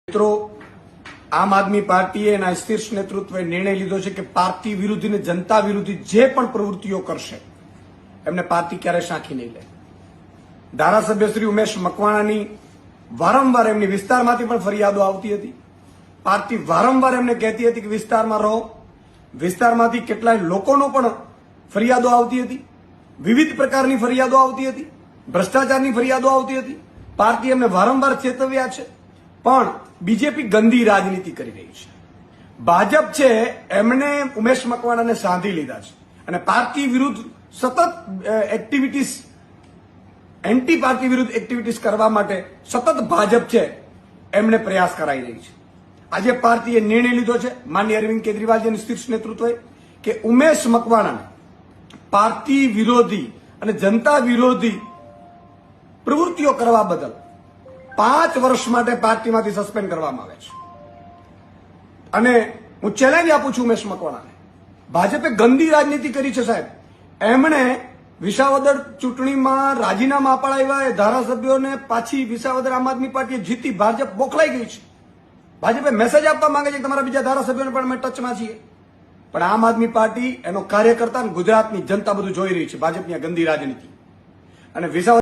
મિત્રો, આમ આદમી પાર્ટીએ એના શીર્ષ નેતૃત્વએ નિર્ણય લીધો છે કે પાર્ટી વિરોધી અને જનતા વિરોધી જે પણ પ્રવૃત્તિઓ કરશે એમને પાર્ટી ક્યારે સાંખી નહીં લે. ધારાસભ્ય શ્રી ઉમેશ મકવાણાની વારંવાર એમની વિસ્તારમાંથી પણ ફરિયાદો આવતી હતી. પાર્ટી વારંવાર એમને કહેતી હતી કે વિસ્તારમાં રહો. વિસ્તારમાંથી કેટલાય લોકોનો પણ ફરિયાદો આવતી હતી. વિવિધ પ્રકારની ફરિયાદો આવતી હતી. ભ્રષ્ટાચારની ફરિયાદો આવતી હતી. પાર્ટી એમને વારંવાર ચેતવ્યા છે, પણ બીજેપી ગંદી રાજનીતિ કરી રહી છે. ભાજપ છે એમને ઉમેશ મકવાણાને સાંધી લીધા છે અને પાર્ટી વિરુદ્ધ સતત એક્ટિવિટીઝ, એન્ટી પાર્ટી વિરુદ્ધ એક્ટિવિટીઝ કરવા માટે સતત ભાજપ છે એમને પ્રયાસ કરાઈ રહી છે. આજે પાર્ટીએ નિર્ણય લીધો છે માનનીય અરવિંદ કેજરીવાલજીના શીર્ષ નેતૃત્વએ કે ઉમેશ મકવાણાને પાર્ટી વિરોધી અને જનતા વિરોધી પ્રવૃત્તિઓ કરવા બદલ 5 વર્ષ માટે પાર્ટીમાંથી સસ્પેન્ડ કરવામાં આવે છે. અને હું ચેલેન્જ આપું છું ઉમેશ મકવાણાને. ભાજપે ગંદી રાજનીતિ કરી છે સાહેબ. એમણે વિસાવદર ચૂંટણીમાં રાજીનામા અપાડાવ્યા, એ ધારાસભ્યોને પાછી વિસાવદર આમ આદમી પાર્ટીએ જીતી, ભાજપ બોખલાઈ ગઈ છે. ભાજપે મેસેજ આપવા માંગે છે કે તમારા બીજા ધારાસભ્યોને પણ અમે ટચમાં છીએ. પણ આમ આદમી પાર્ટી, એનો કાર્યકર્તા અને ગુજરાતની જનતા બધું જોઈ રહી છે ભાજપની આ ગંદી રાજનીતિ. અને વિસાવદર